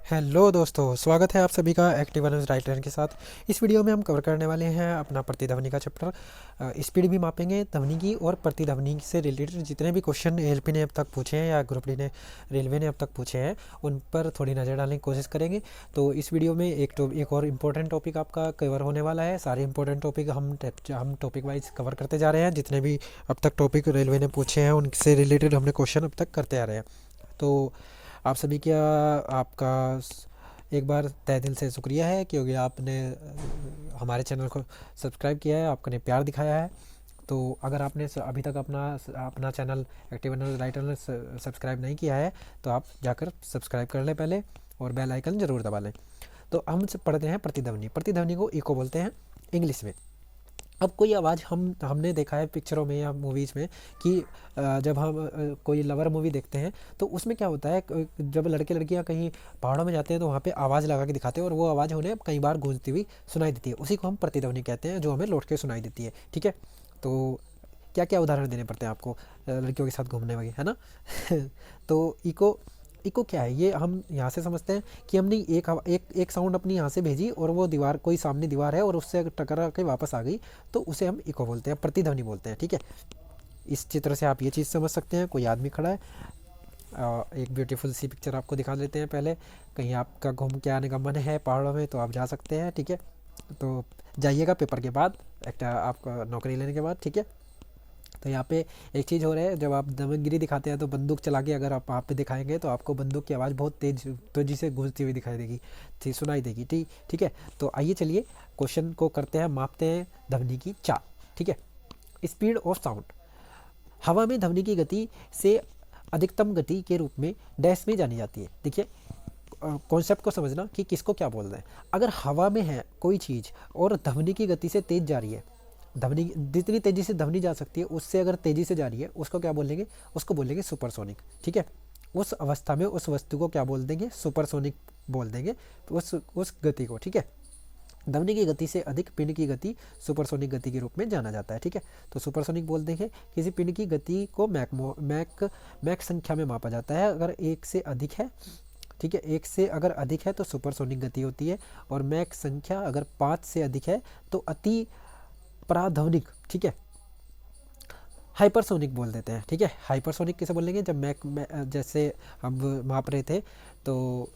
Hello दोस्तों, स्वागत है आप सभी का एक्टिव न्यूज़ राइटर के साथ। इस वीडियो में हम कवर करने वाले हैं अपना प्रतिध्वनि का चैप्टर। स्पीड भी मापेंगे ध्वनि की, और प्रतिध्वनि से रिलेटेड जितने भी क्वेश्चन एलपी ने अब तक पूछे हैं या ग्रुप डी ने रेलवे ने अब तक पूछे हैं उन पर थोड़ी नज़र डालने की कोशिश करेंगे। तो इस वीडियो में एक और इम्पोर्टेंट टॉपिक आपका कवर होने वाला है। सारे इंपॉर्टेंट टॉपिक हम टॉपिक वाइज कवर करते जा रहे हैं। जितने भी अब तक टॉपिक रेलवे ने पूछे हैं उनसे रिलेटेड हमने क्वेश्चन अब तक करते आ रहे हैं। तो आप सभी का आपका एक बार तहे दिल से शुक्रिया है, क्योंकि आपने हमारे चैनल को सब्सक्राइब किया है, आपने प्यार दिखाया है। तो अगर आपने अभी तक अपना अपना चैनल एक्टिव राइटर ने सब्सक्राइब नहीं किया है तो आप जाकर सब्सक्राइब कर लें पहले, और बेल आइकन ज़रूर दबा लें। तो हम पढ़ते हैं प्रतिध्वनि। प्रतिध्वनि को इको बोलते हैं इंग्लिश में। अब कोई आवाज़ हमने देखा है पिक्चरों में या मूवीज़ में कि जब हम कोई लवर मूवी देखते हैं तो उसमें क्या होता है, जब लड़के लड़कियां कहीं पहाड़ों में जाते हैं तो वहाँ पे आवाज़ लगा के दिखाते हैं, और वो आवाज़ उन्हें कई बार गूंजती हुई सुनाई देती है। उसी को हम प्रतिध्वनि कहते हैं, जो हमें लौट के सुनाई देती है। ठीक है, तो क्या क्या उदाहरण देने पड़ते हैं आपको लड़कियों के साथ घूमने वगैरह, है ना। तो इको इको क्या है, ये हम यहाँ से समझते हैं कि हमने एक साउंड अपनी यहाँ से भेजी और वो दीवार, कोई सामने दीवार है और उससे टकरा के वापस आ गई, तो उसे हम इको बोलते हैं, प्रतिध्वनि बोलते हैं। ठीक है, इस चित्र से आप ये चीज़ समझ सकते हैं। कोई आदमी खड़ा है, एक ब्यूटीफुल सी पिक्चर आपको दिखा लेते हैं पहले। कहीं आपका घूम के आने का मन है पहाड़ों में तो आप जा सकते हैं। ठीक है, तो जाइएगा पेपर के बाद, एक आपका नौकरी लेने के बाद। ठीक है, तो यहाँ पे एक चीज़ हो रहा है, जब आप दमनगिरी दिखाते हैं तो बंदूक चला के अगर आप वहाँ पे दिखाएंगे तो आपको बंदूक की आवाज़ बहुत तेजी से गूंजती हुई दिखाई देगी, सुनाई देगी। ठीक ठीक है, तो आइए चलिए क्वेश्चन को करते हैं, मापते हैं ध्वनि की चाल। ठीक है, स्पीड ऑफ साउंड। हवा में ध्वनि की गति से अधिकतम गति के रूप में डैश में जानी जाती है। देखिए, कॉन्सेप्ट को समझना कि किसको क्या बोल रहे हैं। अगर हवा में है कोई चीज़ और ध्वनि की गति से तेज जा रही है, ध्वनि जितनी तेज़ी से ध्वनि जा सकती है उससे अगर तेज़ी से जा रही है, उसको क्या बोलेंगे, उसको बोलेंगे सुपरसोनिक। ठीक है, उस अवस्था में उस वस्तु को क्या बोल देंगे, सुपरसोनिक बोल देंगे, तो उस गति को। ठीक है, ध्वनि की गति से अधिक पिंड की गति सुपरसोनिक गति के रूप में जाना जाता है। ठीक है, तो सुपरसोनिक बोल देंगे किसी पिंड की गति को मैक संख्या में मापा जाता है, अगर एक से अधिक है। ठीक है, एक से अगर अधिक है तो सुपरसोनिक गति होती है, और मैक संख्या अगर 5 से अधिक है तो अति पराध्वनिक, ठीक है, हाइपरसोनिक बोल देते हैं। ठीक है, हाइपरसोनिक किसे बोलेंगे, जब जैसे हम माप रहे थे तो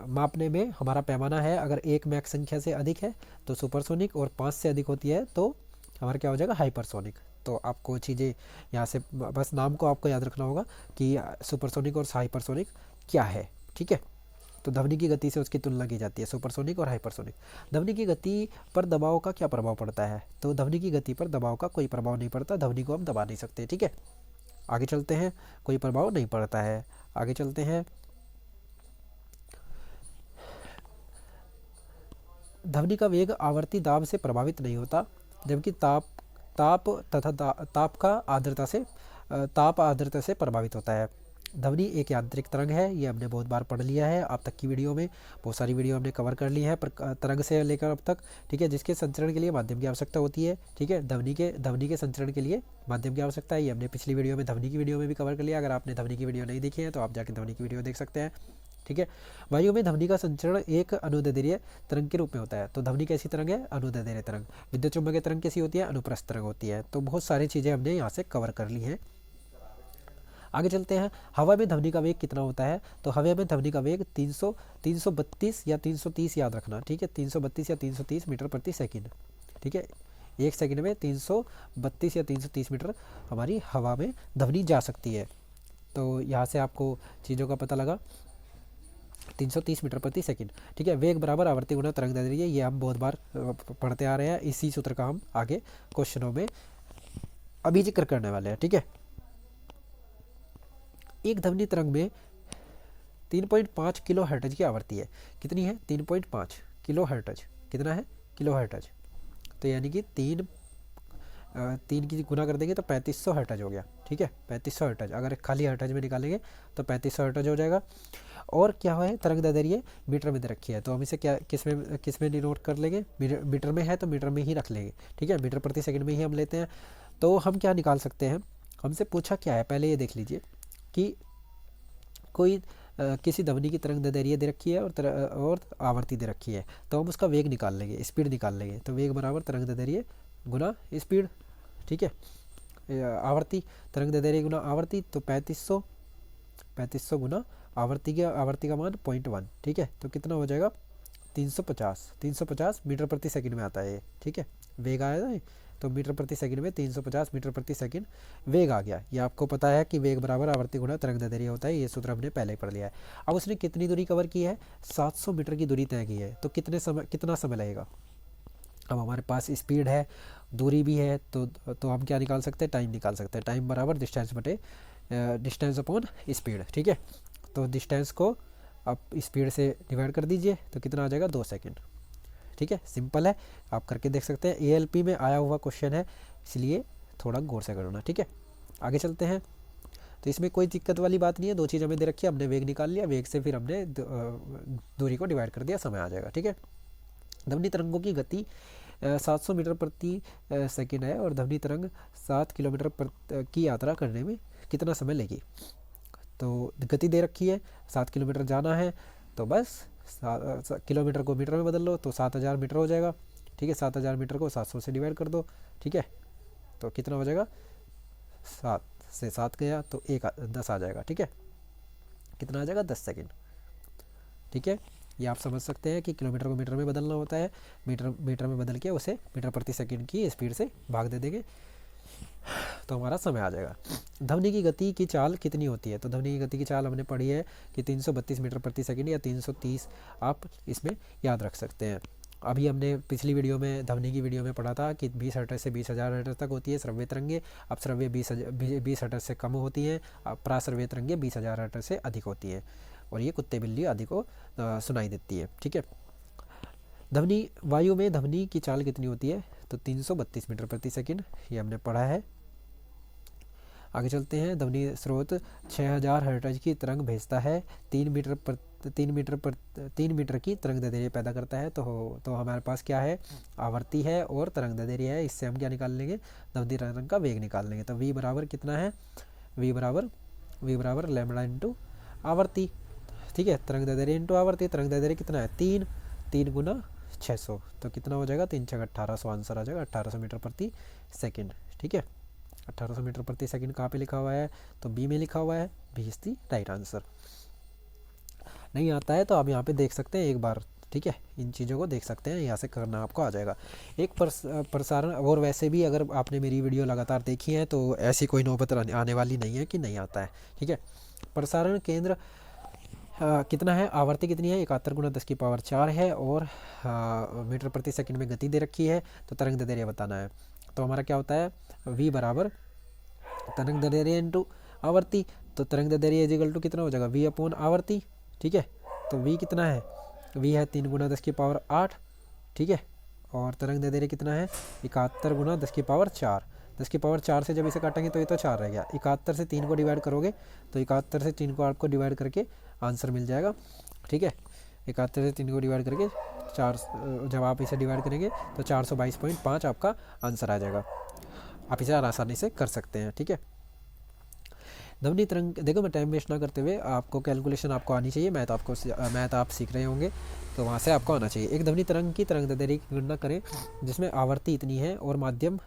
मापने में हमारा पैमाना है, अगर एक मैक संख्या से अधिक है तो सुपरसोनिक, और 5 से अधिक होती है तो हमारा क्या हो जाएगा, हाइपरसोनिक। तो आपको चीज़ें यहाँ से बस नाम को आपको याद रखना होगा कि सुपरसोनिक और हाइपरसोनिक क्या है। ठीक है, तो ध्वनि की गति से उसकी तुलना की जाती है, सुपरसोनिक और हाइपरसोनिक। ध्वनि की गति पर दबाव का क्या प्रभाव पड़ता है, तो ध्वनि की गति पर दबाव का कोई प्रभाव नहीं पड़ता, ध्वनि को हम दबा नहीं सकते। ठीक है, आगे चलते हैं, कोई प्रभाव नहीं पड़ता है। आगे चलते हैं, ध्वनि का वेग आवर्ती दाब से प्रभावित नहीं होता, जबकि ताप ताप तथा ताप का ताप आर्द्रता से प्रभावित होता है। ध्वनि एक यांत्रिक तरंग है, ये हमने बहुत बार पढ़ लिया है अब तक की वीडियो में, बहुत सारी वीडियो हमने कवर कर ली है तरंग से लेकर अब तक। ठीक है, जिसके संचरण के लिए माध्यम की आवश्यकता होती है। ठीक है, ध्वनि के संचरण के लिए माध्यम की आवश्यकता है, ये हमने पिछली वीडियो में ध्वनि की वीडियो में भी कवर कर लिया। अगर आपने ध्वनि की वीडियो नहीं देखी है तो आप जाकर ध्वनि की वीडियो देख सकते हैं। ठीक है, वायु में ध्वनि का संचरण एक अनुदैर्ध्य तरंग के रूप में होता है। तो ध्वनि कैसी तरंग है, अनुदैर्ध्य तरंग। विद्युत चुम्बकीय तरंग कैसी होती है, अनुप्रस्थ तरंग होती है। तो बहुत सारी चीज़ें हमने यहाँ से कवर कर ली हैं। आगे चलते हैं, हवा में ध्वनि का वेग कितना होता है, तो हवा में ध्वनि का वेग 332 या 330 याद रखना। ठीक है, 332 या 330 मीटर प्रति सेकंड। ठीक है, एक सेकंड में 332 या 330 मीटर हमारी हवा में ध्वनि जा सकती है। तो यहाँ से आपको चीज़ों का पता लगा, 330 मीटर प्रति सेकंड। ठीक है, वेग बराबर आवर्ती गुना तरंग दैर्ध्य, ये हम बहुत बार पढ़ते आ रहे हैं। इसी सूत्र का हम आगे क्वेश्चनों में अभी जिक्र करने वाले हैं। ठीक है, एक ध्वनि तरंग में 3.5 किलो हर्ट्ज की आवृत्ति है। कितनी है, 3.5 किलो हर्ट्ज। कितना है, किलो हर्ट्ज। तो यानी कि तीन की गुना कर देंगे तो 3500 हर्ट्ज हो गया। ठीक है, 3500 हर्ट्ज, अगर खाली हर्ट्ज में निकालेंगे तो 3500 हर्ट्ज हो जाएगा। और क्या है, तरंग दैर्ध्य मिटर में दे रखी है, तो हम इसे क्या किस में डिनोट कर लेंगे, मीटर में है तो मीटर में ही रख लेंगे। ठीक है, मीटर प्रति सेकंड में ही हम लेते हैं। तो हम क्या निकाल सकते हैं, हमसे पूछा क्या है, पहले ये देख लीजिए कि कोई किसी ध्वनि की तरंग दैर्ध्य दे रखी है और आवर्ती दे रखी है, तो हम उसका वेग निकाल लेंगे, स्पीड निकाल लेंगे। तो वेग बराबर तरंग दैर्ध्य गुना स्पीड, ठीक है। आवर्ती, तरंग दैर्ध्य गुना आवर्ती, तो 3500 गुना आवर्ती का मान 0.1, ठीक है। तो कितना हो जाएगा 350 मीटर प्रति सेकंड में आता है ये, ठीक है। वेग आया है तो मीटर प्रति सेकंड में 350 मीटर प्रति सेकंड वेग आ गया। ये आपको पता है कि वेग बराबर आवर्ती गुणा तरंग दैर्ध्य होता है, ये सूत्र हमने पहले ही पढ़ लिया है। अब उसने कितनी दूरी कवर की है, 700 मीटर की दूरी तय की है, तो कितना समय लगेगा। अब हमारे पास स्पीड है, दूरी भी है, तो हम क्या निकाल सकते हैं, टाइम निकाल सकते हैं। टाइम बराबर डिस्टेंस अपॉन स्पीड, ठीक है। तो डिस्टेंस को आप स्पीड से डिवाइड कर दीजिए, तो कितना आ जाएगा 2 सेकंड, ठीक है। सिंपल है, आप करके देख सकते हैं। ALP में आया हुआ क्वेश्चन है, इसलिए थोड़ा गौर से करना, ठीक है। आगे चलते हैं। तो इसमें कोई दिक्कत वाली बात नहीं है, 2 चीज़ हमें दे रखी है, हमने वेग निकाल लिया, वेग से फिर हमने दूरी को डिवाइड कर दिया, समय आ जाएगा, ठीक है। ध्वनि तरंगों की गति 700 मीटर प्रति सेकंड है और ध्वनि तरंग 7 किलोमीटर की यात्रा करने में कितना समय लेगी। तो गति दे रखी है, 7 किलोमीटर जाना है, तो बस किलोमीटर को मीटर में बदल लो तो 7000 मीटर हो जाएगा, ठीक है। 7000 मीटर को 700 से डिवाइड कर दो, ठीक है। तो कितना हो जाएगा, 7 से 7 गया तो 10 आ जाएगा, ठीक है। कितना आ जाएगा 10 सेकंड, ठीक है। ये आप समझ सकते हैं कि किलोमीटर को मीटर में बदलना होता है, मीटर में बदल के उसे मीटर प्रति सेकंड की स्पीड से भाग दे देंगे तो हमारा समय आ जाएगा। ध्वनि की गति की चाल कितनी होती है, तो ध्वनि की गति की चाल हमने पढ़ी है कि 332 मीटर प्रति सेकंड या 330 आप इसमें याद रख सकते हैं। अभी हमने पिछली वीडियो में, ध्वनि की वीडियो में पढ़ा था कि 20 हर्ट्ज से 20,000 हर्ट्ज तक होती है श्रव्य तरंगे। अब श्रव्य 20 हर्ट्ज से कम होती हैं, प्राश्रव्य तरंगे 20,000 हर्ट्ज से अधिक होती हैं, और ये कुत्ते बिल्ली आदि को सुनाई देती है, ठीक है। ध्वनि, वायु में ध्वनि की चाल कितनी होती है, तो 332 मीटर प्रति सेकंड, ये हमने पढ़ा है। आगे चलते हैं। ध्वनि स्रोत 6000 हर्ट्ज की तरंग भेजता है, 3 मीटर की तरंग दैर्ध्य पैदा करता है। तो हमारे पास क्या है, आवर्ती है और तरंग दैर्ध्य है। इससे हम क्या निकाल लेंगे, ध्वनि तरंग का वेग निकाल लेंगे। तो v बराबर कितना है, v बराबर लैम्बडा इंटू आवर्ती, ठीक है। तरंग दैर्ध्य इंटू आवर्ती, तरंग दैर्ध्य कितना है 3 गुना 600, तो कितना हो जाएगा 3 6 1800, आंसर आ जाएगा 1800 मीटर प्रति सेकंड, ठीक है। 1800 मीटर प्रति सेकंड कहाँ पे लिखा हुआ है, तो बी में लिखा हुआ है, B is the right answer. नहीं आता है तो आप यहाँ पे देख सकते हैं एक बार, ठीक है। इन चीज़ों को देख सकते हैं, यहाँ से करना आपको आ जाएगा। एक प्रसारण, और वैसे भी अगर आपने मेरी वीडियो लगातार देखी है तो ऐसी कोई नौबत आने वाली नहीं है कि नहीं आता है, ठीक है। प्रसारण केंद्र कितना है, आवर्ती कितनी है, 71 गुना 10 की पावर 4 है, और मीटर प्रति सेकंड में गति दे रखी है, तो तरंग दैर्ध्य बताना है। तो हमारा क्या होता है, v बराबर तरंग दैर्ध्य इंटू आवर्ती, तो तरंग दैर्ध्य इज इक्वल टू कितना हो जाएगा, v अपॉन आवर्ती, ठीक है। तो v कितना है, v है 3 गुना 10 की पावर 8, ठीक है। और तरंग दैर्ध्य कितना है, 71 गुना 10 की पावर 4, 10 की पावर 4 से जब इसे काटेंगे तो ये तो 4 रह गया। 71 से 3 को डिवाइड करोगे तो 71 से 3 को आपको डिवाइड करके आंसर मिल जाएगा, ठीक है। 71 से 3 को डिवाइड करके 4, जब आप इसे डिवाइड करेंगे तो 422.5 आपका आंसर आ जाएगा। आप इसे आसानी से कर सकते हैं, ठीक है। ध्वनि तरंग, देखो मैं टाइम वेस्ट ना करते हुए आपको कैलकुलेशन आपको आनी चाहिए, मैथ आप सीख रहे होंगे तो वहाँ से आपको आना चाहिए। एक ध्वनि तरंग की तरंग दैर्ध्य की गणना करें जिसमें आवर्ती इतनी है और माध्यम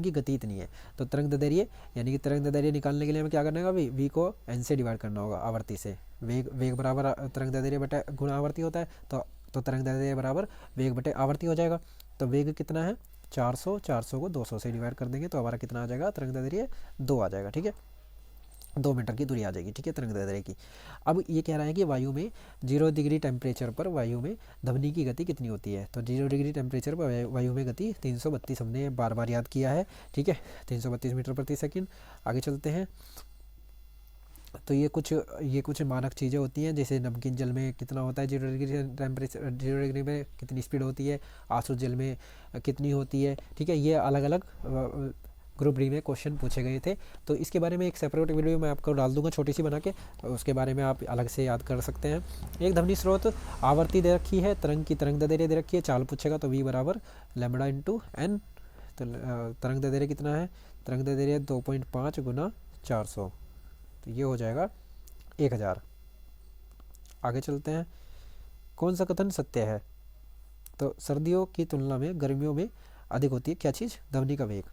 की गति इतनी है। तो तरंग दैर्ध्य यानी कि तरंग दैर्ध्य निकालने के लिए हमें क्या करना होगा, v को n से डिवाइड करना होगा आवर्ती से। वेग बराबर तरंग दैर्ध्य बटे गुणा आवर्ती होता है, तो तरंग दैर्ध्य बराबर वेग बटे आवर्ती हो जाएगा। तो वेग कितना है 400 को 200 से डिवाइड कर देंगे तो हमारा कितना आ जाएगा, तरंग दैर्ध्य 2 आ जाएगा, ठीक है। 2 मीटर की दूरी आ जाएगी, ठीक है, तरंग दैर्ध्य की। अब ये कह रहा है कि वायु में 0 डिग्री टेम्परेचर पर वायु में ध्वनि की गति कितनी होती है। तो 0 डिग्री टेम्परेचर पर वायु में गति 332 हमने बार बार याद किया है, ठीक है, 332 मीटर प्रति सेकंड। आगे चलते हैं। तो ये कुछ मानक चीज़ें होती हैं, जैसे नमकीन जल में कितना होता है 0 डिग्री टेम्परेचर, 0 डिग्री में कितनी स्पीड होती है, आंसू जल में कितनी होती है, ठीक है। ये अलग अलग ग्रुप डी में क्वेश्चन पूछे गए थे, तो इसके बारे में एक सेपरेट वीडियो मैं आपको डाल दूंगा छोटी सी बना के, उसके बारे में आप अलग से याद कर सकते हैं। एक ध्वनि स्रोत आवर्ती दे रखी है, तरंग दैर्ध्य दे रखी है, चाल पूछेगा तो v बराबर लैम्बडा इंटू n। तो तरंग दैर्ध्य कितना है, तरंग दैर्ध्य 2.5 गुना 400, तो ये हो जाएगा 1000, आगे चलते हैं, कौन सा कथन सत्य है? तो सर्दियों की तुलना में गर्मियों में अधिक होती है क्या चीज़? ध्वनि का वेग।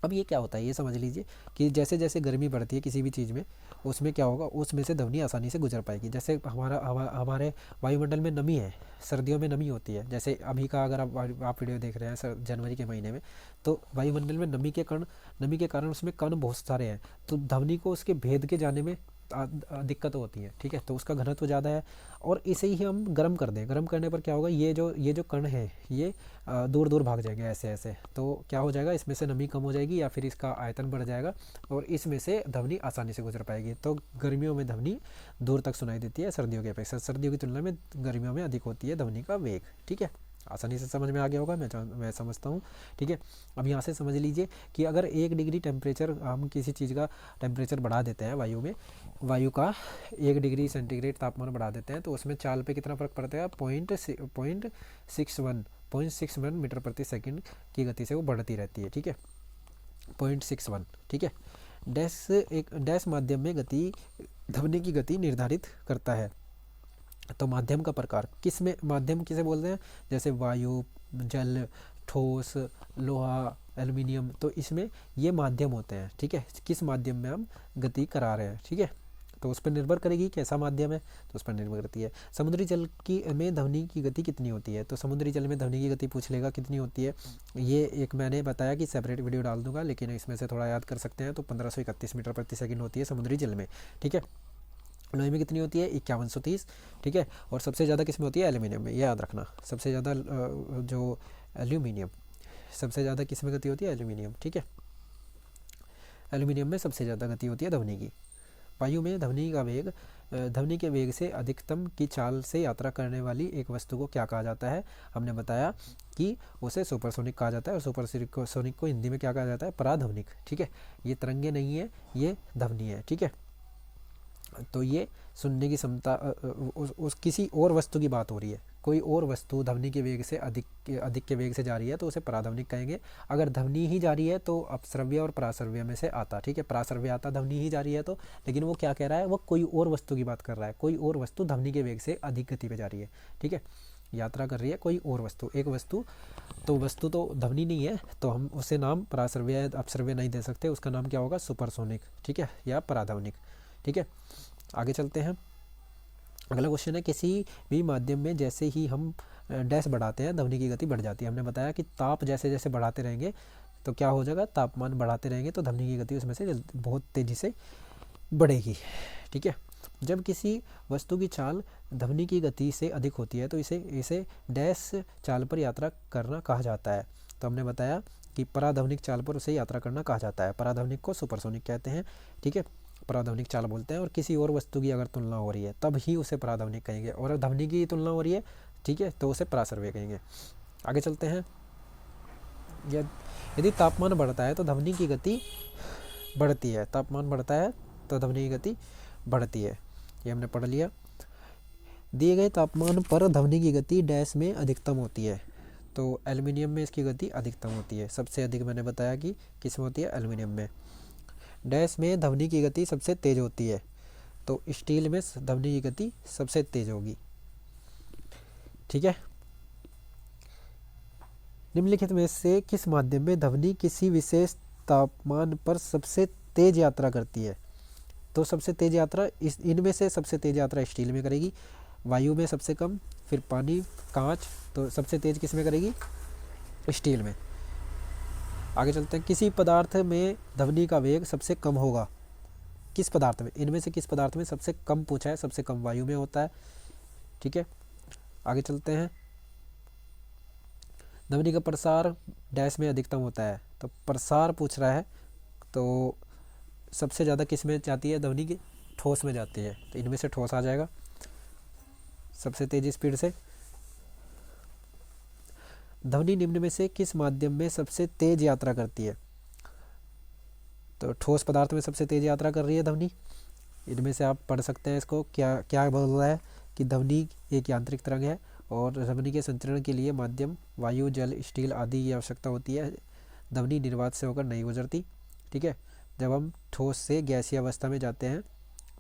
अब ये क्या होता है ये समझ लीजिए कि जैसे जैसे गर्मी बढ़ती है किसी भी चीज़ में, उसमें क्या होगा, उसमें से ध्वनि आसानी से गुजर पाएगी। जैसे हमारे वायुमंडल में नमी है, सर्दियों में नमी होती है। जैसे अभी का अगर आप वीडियो देख रहे हैं जनवरी के महीने में, तो वायुमंडल में नमी के कारण उसमें कण बहुत सारे हैं, तो ध्वनि को उसके भेद के जाने में दिक्कत होती है। ठीक है, तो उसका घनत्व ज़्यादा है। और इसे ही हम गर्म कर दें, गर्म करने पर क्या होगा, ये जो कण है ये दूर दूर भाग जाएंगे ऐसे ऐसे, तो क्या हो जाएगा, इसमें से नमी कम हो जाएगी या फिर इसका आयतन बढ़ जाएगा और इसमें से ध्वनि आसानी से गुजर पाएगी। तो गर्मियों में ध्वनि दूर तक सुनाई देती है सर्दियों की अपेक्षा। सर्दियों की तुलना में गर्मियों में अधिक होती है ध्वनि का वेग। ठीक है, आसानी से समझ में आ गया होगा, मैं समझता हूँ। ठीक है, अब यहाँ से समझ लीजिए कि अगर 1 डिग्री टेम्परेचर, हम किसी चीज़ का टेम्परेचर बढ़ा देते हैं, वायु का 1 डिग्री सेंटीग्रेड तापमान बढ़ा देते हैं, तो उसमें चाल पे कितना फ़र्क पड़ता है? 0.61 मीटर प्रति सेकंड की गति से वो बढ़ती रहती है। ठीक है, 0.61। ठीक है, डैश माध्यम में ध्वनि की गति निर्धारित करता है। तो माध्यम का प्रकार, माध्यम किसे बोलते हैं? जैसे वायु, जल, ठोस, लोहा, एल्युमिनियम, तो इसमें ये माध्यम होते हैं। ठीक है, किस माध्यम में हम गति करा रहे हैं। ठीक है, तो उस पर निर्भर करेगी कैसा माध्यम है, तो उस पर निर्भर करती है। समुद्री जल में ध्वनि की गति कितनी होती है? तो समुद्री जल में ध्वनि की गति पूछ लेगा कितनी होती है, ये एक मैंने बताया कि सेपरेट वीडियो डाल दूंगा, लेकिन इसमें से थोड़ा याद कर सकते हैं। तो 1531 मीटर प्रति सेकंड होती है समुद्री जल में। ठीक है, लोहे में कितनी होती है? 5130। ठीक है, और सबसे ज़्यादा किस में होती है? एल्यूमिनियम में, ये याद रखना। सबसे ज़्यादा जो एल्यूमिनियम, सबसे ज़्यादा किस में गति होती है? एल्यूमिनियम। ठीक है, एल्यूमिनियम में सबसे ज़्यादा गति होती है ध्वनि की। वायु में ध्वनि के वेग से अधिकतम की चाल से यात्रा करने वाली एक वस्तु को क्या कहा जाता है? हमने बताया कि उसे सुपरसोनिक कहा जाता है, और सुपरसोनिक को हिंदी में क्या कहा जाता है? पराध्वनिक। ठीक है, ये तरंगे नहीं है, ये ध्वनि है। ठीक है, तो ये सुनने की क्षमता, उस किसी और वस्तु की बात हो रही है, कोई और वस्तु ध्वनि के वेग से अधिक के वेग से जा रही है तो उसे पराध्वनिक कहेंगे। अगर ध्वनि ही जा रही है तो अपश्रव्य और पराश्रव्य में से आता। ठीक है, पराश्रव्य आता ध्वनि ही जा रही है तो, लेकिन वो क्या कह रहा है, वो कोई और वस्तु की बात कर रहा है, कोई और वस्तु ध्वनि के वेग से अधिक गति पे जा रही है। ठीक है, यात्रा कर रही है कोई और वस्तु, एक वस्तु, तो वस्तु तो ध्वनि नहीं है, तो हम उसे नाम पराश्रव्य अपश्रव्य नहीं दे सकते, उसका नाम क्या होगा? सुपरसोनिक। ठीक है, या पराध्वनिक। ठीक है, आगे चलते हैं। अगला क्वेश्चन है, किसी भी माध्यम में जैसे ही हम डैश बढ़ाते हैं ध्वनि की गति बढ़ जाती है। हमने बताया कि ताप जैसे जैसे बढ़ाते रहेंगे तो क्या हो जाएगा? तापमान बढ़ाते रहेंगे तो ध्वनि की गति उसमें से बहुत तेज़ी से बढ़ेगी। ठीक है, जब किसी वस्तु की चाल ध्वनि की गति से अधिक होती है तो इसे डैश चाल पर यात्रा करना कहा जाता है। तो हमने बताया कि पराध्वनिक चाल पर उसे यात्रा करना कहा जाता है। पराध्वनिक को सुपरसोनिक कहते हैं। ठीक है, पराध्वनिक चाल बोलते हैं। और किसी और वस्तु की अगर तुलना हो रही है तब ही उसे पराध्वनिक कहेंगे, और ध्वनि की तुलना हो रही है, ठीक है, तो उसे पराश्रव्य कहेंगे। आगे चलते हैं। यदि तापमान बढ़ता है तो ध्वनि की गति बढ़ती है। तापमान बढ़ता है तो ध्वनि की गति बढ़ती है, ये हमने पढ़ लिया। दिए गए तापमान पर ध्वनि की गति डैश में अधिकतम होती है। तो एल्युमिनियम में इसकी गति अधिकतम होती है, सबसे अधिक मैंने बताया कि किस में होती है? एल्युमिनियम में। डैश में ध्वनि की गति सबसे तेज होती है, तो स्टील में ध्वनि की गति सबसे तेज होगी। ठीक है, निम्नलिखित में से किस माध्यम में ध्वनि किसी विशेष तापमान पर सबसे तेज यात्रा करती है? तो सबसे तेज यात्रा इनमें से सबसे तेज यात्रा स्टील में करेगी, वायु में सबसे कम, फिर पानी, कांच, तो सबसे तेज किस में करेगी? स्टील में। आगे चलते हैं। किसी पदार्थ में ध्वनि का वेग सबसे कम होगा, किस पदार्थ में? इनमें से किस पदार्थ में सबसे कम पूछा है? सबसे कम वायु में होता है। ठीक है, आगे चलते हैं। ध्वनि का प्रसार डैश में अधिकतम होता है, तो प्रसार पूछ रहा है, तो सबसे ज़्यादा किस में जाती है ध्वनि की? ठोस में जाती है, तो इनमें से ठोस आ जाएगा सबसे तेज स्पीड से। ध्वनि निम्न में से किस माध्यम में सबसे तेज यात्रा करती है? तो ठोस पदार्थ में सबसे तेज यात्रा कर रही है ध्वनि। इनमें से आप पढ़ सकते हैं इसको, क्या क्या बोल रहा है कि ध्वनि एक यांत्रिक तरंग है और ध्वनि के संचरण के लिए माध्यम वायु, जल, स्टील आदि की आवश्यकता होती है। ध्वनि निर्वात से होकर नहीं गुजरती। ठीक है, जब हम ठोस से गैसीय अवस्था में जाते हैं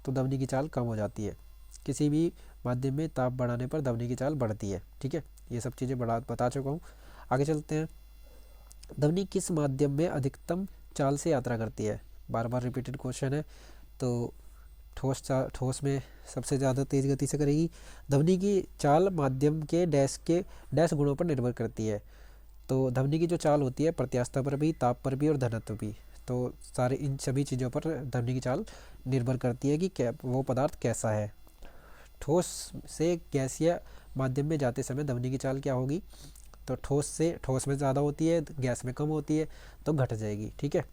तो ध्वनि की चाल कम हो जाती है। किसी भी माध्यम में ताप बढ़ाने पर ध्वनि की चाल बढ़ती है। ठीक है, ये सब चीज़ें बता चुका हूँ। आगे चलते हैं। ध्वनि किस माध्यम में अधिकतम चाल से यात्रा करती है? बार बार रिपीटेड क्वेश्चन है। तो ठोस में सबसे ज़्यादा तेज़ गति से करेगी। ध्वनि की चाल माध्यम के डैश गुणों पर निर्भर करती है। तो ध्वनि की जो चाल होती है प्रत्यास्थता पर भी, ताप पर भी और घनत्व भी, तो सारे इन सभी चीज़ों पर ध्वनि की चाल निर्भर करती है कि वो पदार्थ कैसा है। ठोस से गैसीय माध्यम में जाते समय ध्वनि की चाल क्या होगी? तो ठोस में ज़्यादा होती है, गैस में कम होती है, तो घट जाएगी। ठीक है,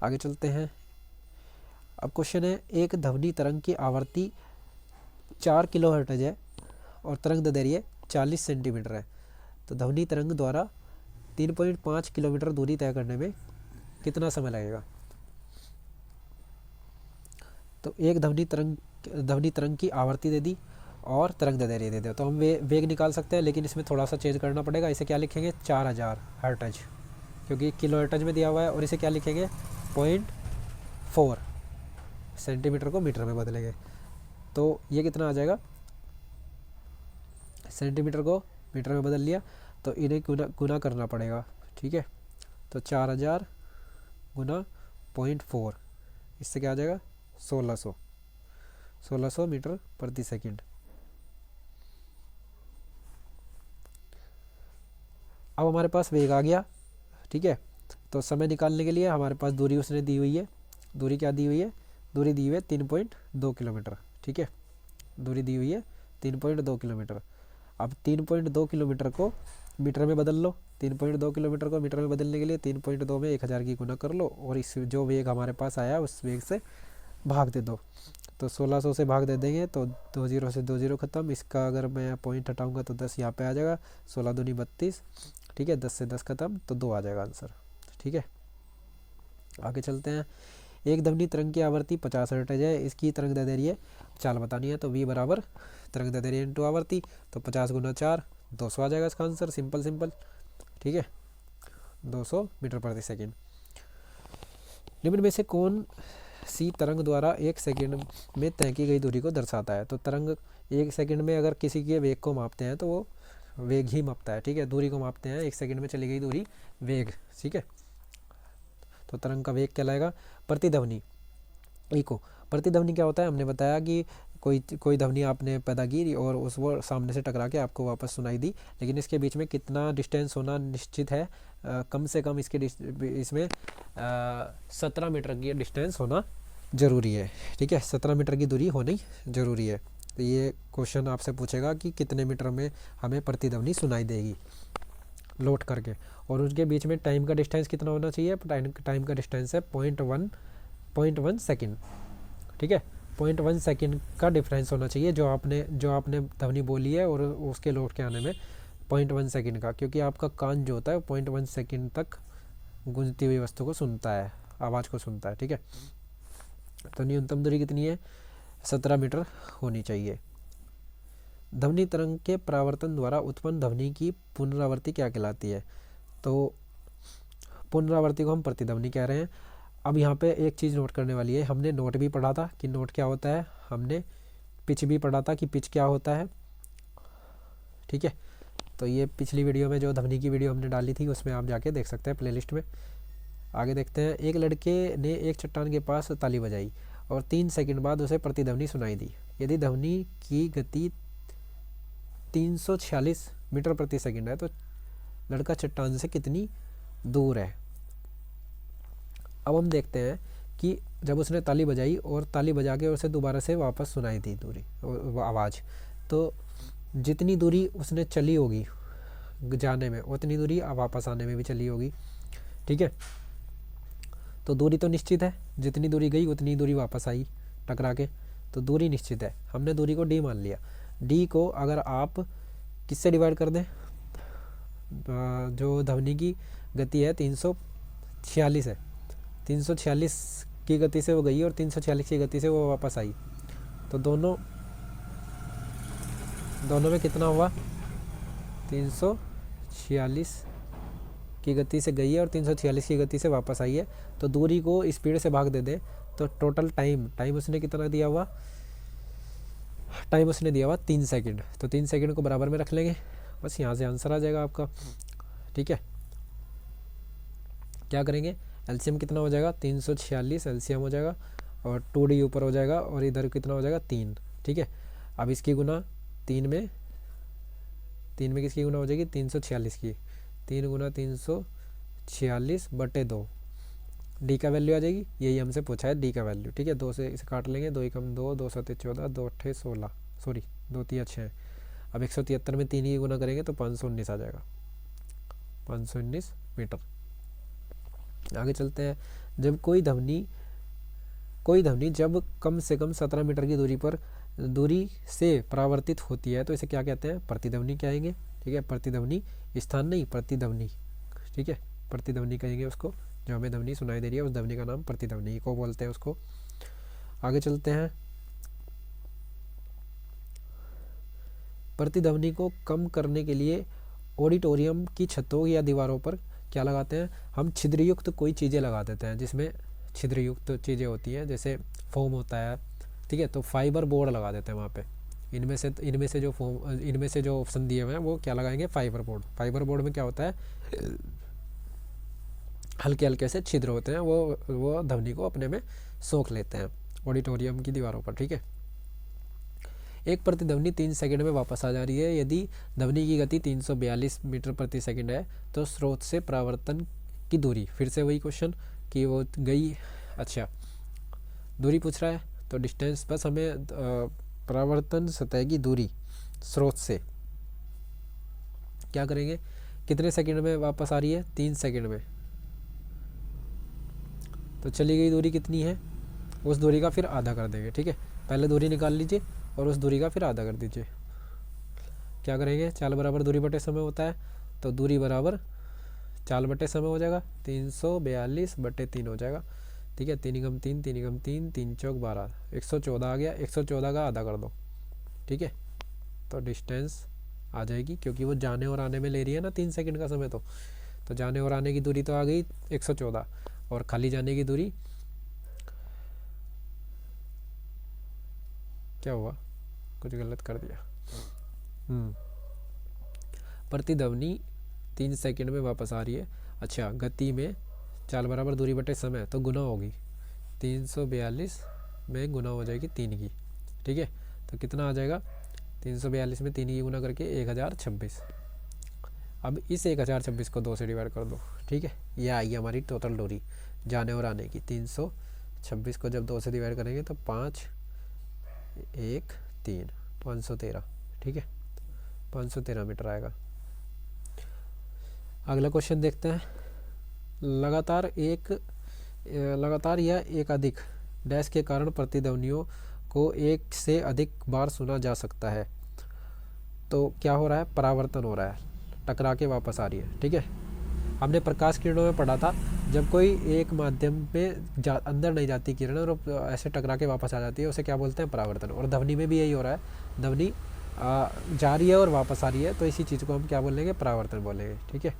आगे चलते हैं। अब क्वेश्चन है, एक ध्वनि तरंग की आवृत्ति 4 किलोहर्ट्ज है और तरंग दैर्ध्य 40 सेंटीमीटर है। तो ध्वनि तरंग द्वारा 3.5 किलोमीटर दूरी तय करने में कितना समय लगेगा? तो एक ध्वनि तरंग की आवृत्ति दे दी और तरंग दैर्ध्य दे दिया, तो हम वेग निकाल सकते हैं, लेकिन इसमें थोड़ा सा चेंज करना पड़ेगा। इसे क्या लिखेंगे? 4000 हर्ट्ज, क्योंकि किलो हर्ट्ज में दिया हुआ है। और इसे क्या लिखेंगे? 0.4 सेंटीमीटर को मीटर में बदलेंगे, तो ये कितना आ जाएगा? सेंटीमीटर को मीटर में बदल लिया, तो इन्हें गुना करना पड़ेगा। ठीक है, तो 4000 गुना 0.4, इससे क्या आ जाएगा? 1600 मीटर प्रति सेकंड। अब हमारे पास वेग आ गया। ठीक है, तो समय निकालने के लिए हमारे पास दूरी उसने दी हुई है। दूरी क्या दी हुई है? दूरी दी हुई है 3.2 किलोमीटर। ठीक है, दूरी दी हुई है 3.2 किलोमीटर। अब 3.2 किलोमीटर को मीटर में बदल लो। 3.2 किलोमीटर को मीटर में बदलने के लिए 3.2 में 1000 की गुना कर लो और इस जो वेग हमारे पास आया उस वेग से भाग दे दो। तो 1600 से भाग दे देंगे तो 2 0 से 2 0 ख़त्म। इसका अगर मैं पॉइंट हटाऊंगा तो 10 यहाँ पे आ जाएगा। 16 दूनी 32। ठीक है, 10 से 10 ख़त्म, तो 2 आ जाएगा आंसर। ठीक है, आगे चलते हैं। एक ध्वनि तरंग की आवृत्ति 50 हर्ट्ज है, इसकी तरंग दैर्ध्य चाल बतानी है। तो v बराबर तरंग दैर्ध्य इंटू आवृत्ति, तो 50 गुना 4 200 आ जाएगा इसका आंसर। सिंपल। ठीक है, 200 मीटर प्रति सेकेंड। निम्न में से कौन सी तरंग द्वारा 1 सेकेंड में तय की गई दूरी को दर्शाता है? तो तरंग 1 सेकेंड में अगर किसी के वेग को मापते हैं तो वो वेग ही मापता है। ठीक है, दूरी को मापते हैं, 1 सेकेंड में चली गई दूरी वेग। ठीक है, तो तरंग का वेग कहलाएगा। प्रतिध्वनि इको। प्रतिध्वनि क्या होता है? हमने बताया कि कोई ध्वनि आपने पैदा की और उस वो सामने से टकरा के आपको वापस सुनाई दी, लेकिन इसके बीच में कितना डिस्टेंस होना निश्चित है? कम से कम इसमें 17 मीटर की डिस्टेंस होना ज़रूरी है। ठीक है, 17 मीटर की दूरी होनी ज़रूरी है। तो ये क्वेश्चन आपसे पूछेगा कि कितने मीटर में हमें प्रतिध्वनि सुनाई देगी लोड करके, और उसके बीच में टाइम का डिस्टेंस कितना होना चाहिए? टाइम का डिस्टेंस है 0.1 सेकेंड। ठीक है, 0.1 सेकेंड का डिफरेंस होना चाहिए जो आपने ध्वनि बोली है और उसके लौट के आने में 0.1 सेकेंड का, क्योंकि आपका कान जो होता है 0.1 सेकेंड तक गूंजती हुई वस्तु को सुनता है, आवाज़ को सुनता है। ठीक है, तो न्यूनतम दूरी कितनी है? 17 मीटर होनी चाहिए। ध्वनि तरंग के परावर्तन द्वारा उत्पन्न ध्वनि की पुनरावृत्ति क्या कहलाती है? तो पुनरावृत्ति को हम प्रतिध्वनि कह रहे हैं। अब यहाँ पे एक चीज़ नोट करने वाली है। हमने नोट भी पढ़ा था कि नोट क्या होता है, हमने पिच भी पढ़ा था कि पिच क्या होता है। ठीक है, तो ये पिछली वीडियो में जो ध्वनि की वीडियो हमने डाली थी उसमें आप जाके देख सकते हैं प्लेलिस्ट में। आगे देखते हैं। एक लड़के ने एक चट्टान के पास ताली बजाई और 3 सेकंड बाद उसे प्रतिध्वनि सुनाई दी। यदि ध्वनि की गति 346 मीटर प्रति सेकंड है तो लड़का चट्टान से कितनी दूर है? अब हम देखते हैं कि जब उसने ताली बजाई और ताली बजा के उसे दोबारा से वापस सुनाई दी दूरी आवाज़, तो जितनी दूरी उसने चली होगी जाने में उतनी दूरी वापस आने में भी चली होगी। ठीक है, तो दूरी तो निश्चित है, जितनी दूरी गई उतनी दूरी वापस आई टकरा के, तो दूरी निश्चित है। हमने दूरी को d मान लिया। d को अगर आप किससे डिवाइड कर दें, जो ध्वनि की गति है 346 है, 346 की गति से वो गई और 346 की गति से वो वापस आई, तो दोनों में कितना हुआ? 346 की गति से गई है और 346 की गति से वापस आई है। तो दूरी को स्पीड से भाग दे दें तो टोटल टाइम उसने कितना दिया हुआ? टाइम उसने दिया हुआ 3 सेकंड, तो 3 सेकंड को बराबर में रख लेंगे, बस यहाँ से आंसर आ जाएगा आपका। ठीक है, क्या करेंगे, एलसीएम कितना हो जाएगा, 346 एलसीएम हो जाएगा, और 2D ऊपर हो जाएगा, और इधर कितना हो जाएगा 3। ठीक है, अब इसकी गुना 3 में किसकी गुना हो जाएगी, 346 की, 3 गुना 346/2, डी का वैल्यू आ जाएगी, यही हमसे पूछा है डी का वैल्यू। ठीक है, 2 से इसे काट लेंगे, 2 एकम 2, 2 7 14, 2 8 16, सॉरी 2 3 6। अब 173 में 3 की गुना करेंगे तो 519 आ जाएगा, 519 मीटर। आगे चलते हैं, जब कोई ध्वनि जब कम से कम 17 मीटर की दूरी से परावर्तित होती है तो इसे क्या कहते हैं, प्रतिध्वनि कहेंगे। ठीक है, प्रतिध्वनि, स्थान नहीं, प्रतिध्वनि। ठीक है, प्रतिध्वनि कहेंगे उसको, जो हमें ध्वनि सुनाई दे रही है उस ध्वनि का नाम प्रतिध्वनि को बोलते हैं उसको। आगे चलते हैं, प्रतिध्वनि को कम करने के लिए ऑडिटोरियम की छतों या दीवारों पर क्या लगाते हैं, हम छिद्रयुक्त कोई चीज़ें लगा देते हैं, जिसमें छिद्रयुक्त चीज़ें होती हैं, जैसे फोम होता है। ठीक है, तो फाइबर बोर्ड लगा देते हैं वहाँ पे। इनमें से जो ऑप्शन दिए हुए हैं वो क्या लगाएंगे, फाइबर बोर्ड। फाइबर बोर्ड में क्या होता है, हल्के हल्के से छिद्र होते हैं, वो ध्वनि को अपने में सोख लेते हैं ऑडिटोरियम की दीवारों पर। ठीक है, एक प्रतिध्वनि 3 सेकंड में वापस आ जा रही है। यदि ध्वनि की गति 342 मीटर प्रति सेकंड है तो स्रोत से परावर्तन की दूरी, फिर से वही क्वेश्चन कि वो गई, अच्छा दूरी पूछ रहा है तो डिस्टेंस, बस हमें परावर्तन सतह की दूरी स्रोत से क्या करेंगे, कितने सेकंड में वापस आ रही है, 3 सेकंड में, तो चली गई दूरी कितनी है, उस दूरी का फिर आधा कर देंगे। ठीक है, पहले दूरी निकाल लीजिए और उस दूरी का फिर आधा कर दीजिए। क्या करेंगे, चाल बराबर दूरी बटे समय होता है, तो दूरी बराबर चाल बटे समय हो जाएगा, 342/3 हो जाएगा। ठीक है, 3 × 3 3 × 3 3 चौक 12, 114 आ गया, 114 का आधा कर दो। ठीक है, तो डिस्टेंस आ जाएगी, क्योंकि वो जाने और आने में ले रही है ना 3 सेकंड का समय, तो जाने और आने की दूरी तो आ गई 114, और खाली जाने की दूरी क्या हुआ, कुछ गलत कर दिया। प्रतिध्वनि 3 सेकंड में वापस आ रही है। अच्छा, गति में चाल बराबर दूरी बटे समय, तो गुना होगी, 342 में गुना हो जाएगी 3 की। ठीक है, तो कितना आ जाएगा, 342 में 3 की गुना करके 1026। अब इस 1026 को 2 से डिवाइड कर दो। ठीक है, यह आई हमारी टोटल दूरी जाने और आने की। 326 को जब 2 से डिवाइड करेंगे तो 5 1 3 513। ठीक है, 513 मीटर आएगा। अगला क्वेश्चन देखते हैं, लगातार या एक अधिक डैश के कारण प्रतिध्वनियों को एक से अधिक बार सुना जा सकता है, तो क्या हो रहा है, परावर्तन हो रहा है, टकरा के वापस आ रही है। ठीक है, हमने प्रकाश किरणों में पढ़ा था, जब कोई एक माध्यम में अंदर नहीं जाती किरण और ऐसे टकरा के वापस आ जाती है, उसे क्या बोलते हैं, परावर्तन। और ध्वनि में भी यही हो रहा है, ध्वनि जा रही है और वापस आ रही है, तो इसी चीज़ को हम क्या बोलेंगे, परावर्तन बोलेंगे। ठीक है,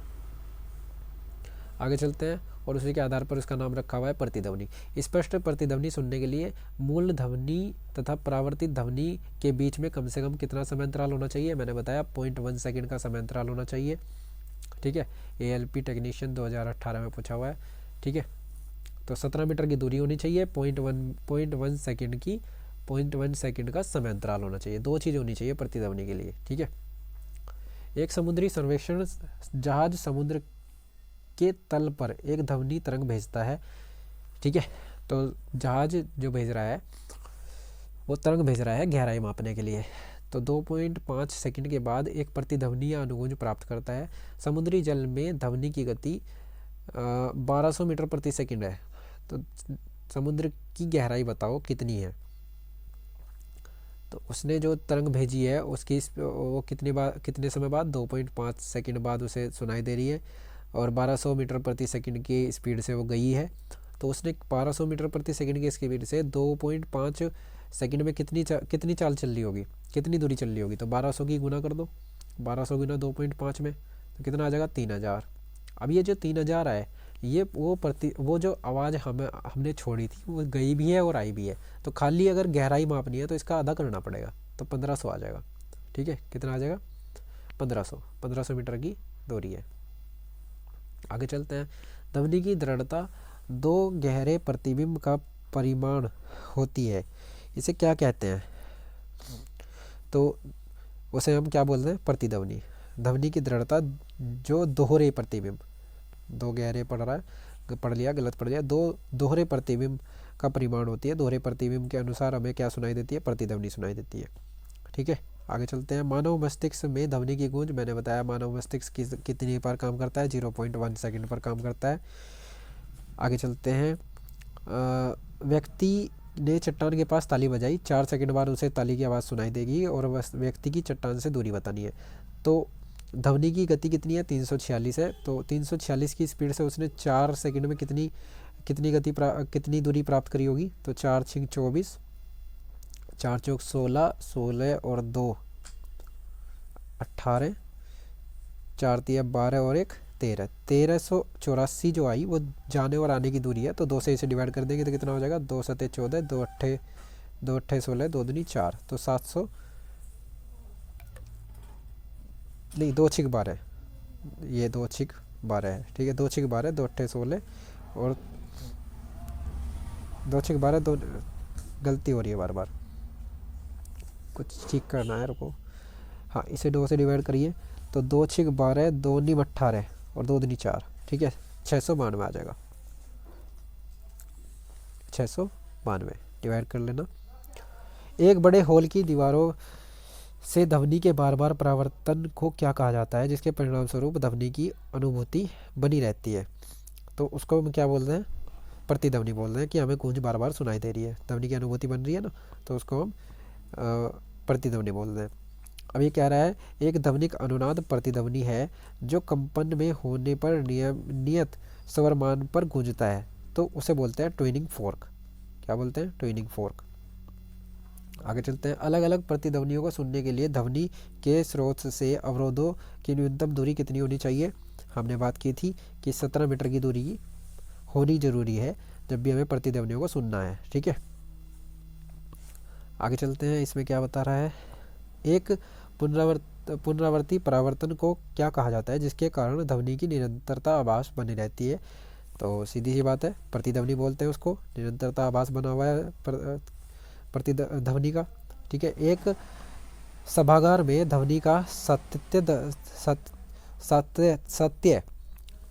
आगे चलते हैं, और उसी के आधार पर उसका नाम रखा हुआ है प्रतिध्वनि। स्पष्ट प्रतिध्वनि सुनने के लिए मूल ध्वनि तथा परावर्तित ध्वनि के बीच में कम से कम कितना समय अंतराल होना चाहिए, मैंने बताया 0.1 सेकंड का समय अंतराल होना चाहिए। ठीक है, ALP टेक्नीशियन 2018 में पूछा हुआ है। ठीक है, तो 17 मीटर की दूरी होनी चाहिए, 0.1 सेकंड का समय अंतराल होना चाहिए। 2 चीज़ होनी चाहिए प्रतिध्वनि के लिए। ठीक है, एक समुद्री सर्वेक्षण जहाज समुद्र के तल पर एक ध्वनि तरंग भेजता है। ठीक है, तो जहाज जो भेज रहा है वो तरंग भेज रहा है गहराई मापने के लिए, तो 2.5 सेकंड के बाद एक प्रतिध्वनि या अनुगूंज प्राप्त करता है। समुद्री जल में ध्वनि की गति 1200 मीटर प्रति सेकंड है, तो समुद्र की गहराई बताओ कितनी है। तो उसने जो तरंग भेजी है उसकी वो कितने समय बाद, 2.5 सेकंड बाद उसे सुनाई दे रही है, और 1200 मीटर प्रति सेकंड की स्पीड से वो गई है। तो उसने 1200 मीटर प्रति सेकंड की स्पीड से 2.5 सेकंड में कितनी चाल चल रही होगी, कितनी दूरी चल रही होगी, तो 1200 की गुना कर दो, 1200 गुना 2.5 में, तो कितना आ जाएगा, 3000। अब ये जो 3000 है, ये वो जो आवाज़ हमने छोड़ी थी वो गई भी है और आई भी है, तो खाली अगर गहराई मापनी है तो इसका आधा करना पड़ेगा। तो 1500 आ जाएगा। ठीक है, कितना आ जाएगा? 1500 मीटर की दूरी है। आगे चलते हैं। ध्वनि की दृढ़ता दो गहरे प्रतिबिंब का परिमाण होती है, इसे क्या कहते हैं? तो उसे हम क्या बोलते हैं? प्रतिध्वनि। ध्वनि की दृढ़ता जो दोहरे प्रतिबिंब, दो गहरे पढ़ रहा है, पढ़ लिया, गलत पढ़ लिया, दो दोहरे प्रतिबिंब का परिमाण होती है। दोहरे प्रतिबिंब के अनुसार हमें क्या सुनाई देती है? प्रतिध्वनि सुनाई देती है। ठीक है, आगे चलते हैं। मानव मस्तिष्क में ध्वनि की गूंज, मैंने बताया मानव मस्तिष्क कितनी पर काम करता है? 0.1 सेकंड पर काम करता है। आगे चलते हैं। व्यक्ति ने चट्टान के पास ताली बजाई, 4 सेकंड बाद उसे ताली की आवाज़ सुनाई देगी और व्यक्ति की चट्टान से दूरी बतानी है। तो ध्वनि की गति कितनी है? 346 है। तो 346 की स्पीड से उसने 4 सेकंड में कितनी दूरी प्राप्त करी होगी? तो 4 छिंग 24, 4 चौक 16, 16 और 2 18, 4 तिया 12 और 1 13, 1384 जो आई वो जाने और आने की दूरी है। तो 2 से इसे डिवाइड कर देंगे तो कितना हो जाएगा? 2 सते 14, 2 अट्ठे 16, 2 दूनी 4, तो 700 नहीं, 2 छिक 12, ये 2 छिक 12 है। ठीक है, 2 छिक 12, 2 अट्ठे 16 और 2 छिक 12, 2 गलती हो रही है बार बार, कुछ ठीक करना है, रुको। हाँ, इसे 2 से डिवाइड करिए तो 2 छिक 12, 2 नीम 18 और 2 दूनी 4। ठीक है, 692 आ जाएगा। 692 डिवाइड कर लेना। एक बड़े हॉल की दीवारों से ध्वनि के बार बार परावर्तन को क्या कहा जाता है, जिसके परिणाम स्वरूप ध्वनि की अनुभूति बनी रहती है? तो उसको हम क्या बोलते हैं? प्रतिध्वनि बोल रहे हैं कि हमें गूंज बार बार सुनाई दे रही है, ध्वनि की अनुभूति बन रही है ना, तो उसको हम प्रतिध्वनि बोल रहे हैं। अब ये कह रहा है एक ध्वनिक अनुनाद प्रतिध्वनि है जो कंपन में होने पर नियत स्वरमान पर गूंजता है, तो उसे बोलते हैं ट्विनिंग फोर्क। क्या बोलते हैं? Twinning fork. आगे चलते हैं। अलग अलग प्रतिध्वनियों को सुनने के लिए ध्वनि के स्रोत से अवरोधों की न्यूनतम दूरी कितनी होनी चाहिए? हमने बात की थी कि 17 मीटर की दूरी होनी जरूरी है जब भी हमें प्रतिध्वनियों को सुनना है। ठीक है, आगे चलते हैं। इसमें क्या बता रहा है? एक पुनरावर्ती परावर्तन को क्या कहा जाता है जिसके कारण ध्वनि की निरंतरता आभास बनी रहती है? तो सीधी सी बात है, प्रतिध्वनि बोलते हैं उसको। निरंतरता आभास बना हुआ है प्रतिध्वनि का। ठीक है, एक सभागार में ध्वनि का सत्य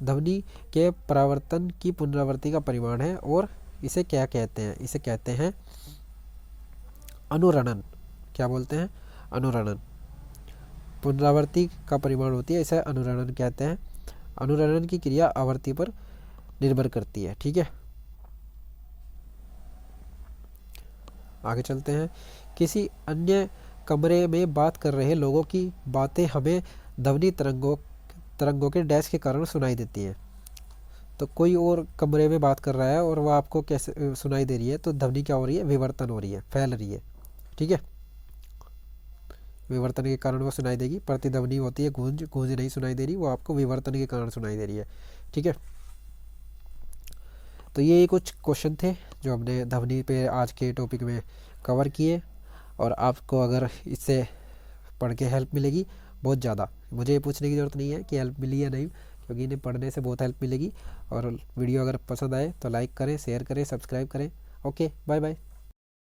ध्वनि के परावर्तन की पुनरावृत्ति का परिमाण है और इसे क्या कहते हैं? इसे कहते हैं अनुरणन। क्या बोलते हैं? अनुरणन। पुनरावृत्ति का परिमाण होती है, इसे अनुरणन कहते हैं। अनुरणन की क्रिया आवृत्ति पर निर्भर करती है। ठीक है, आगे चलते हैं। किसी अन्य कमरे में बात कर रहे लोगों की बातें हमें ध्वनि तरंगों के डैश के कारण सुनाई देती हैं। तो कोई और कमरे में बात कर रहा है और वह आपको कैसे सुनाई दे रही है? तो ध्वनि क्या हो रही है? विवर्तन हो रही है, फैल रही है। ठीक है, विवर्तन के कारण वो सुनाई देगी। प्रतिध्वनि होती है गूंज, गूंज नहीं सुनाई दे रही, वो आपको विवर्तन के कारण सुनाई दे रही है। ठीक है, तो ये कुछ क्वेश्चन थे जो हमने ध्वनि पे आज के टॉपिक में कवर किए, और आपको अगर इससे पढ़ के हेल्प मिलेगी बहुत ज़्यादा, मुझे ये पूछने की ज़रूरत नहीं है कि हेल्प मिली या नहीं, क्योंकि इन्हें पढ़ने से बहुत हेल्प मिलेगी। और वीडियो अगर पसंद आए तो लाइक करें, शेयर करें, सब्सक्राइब करें। Okay, bye bye.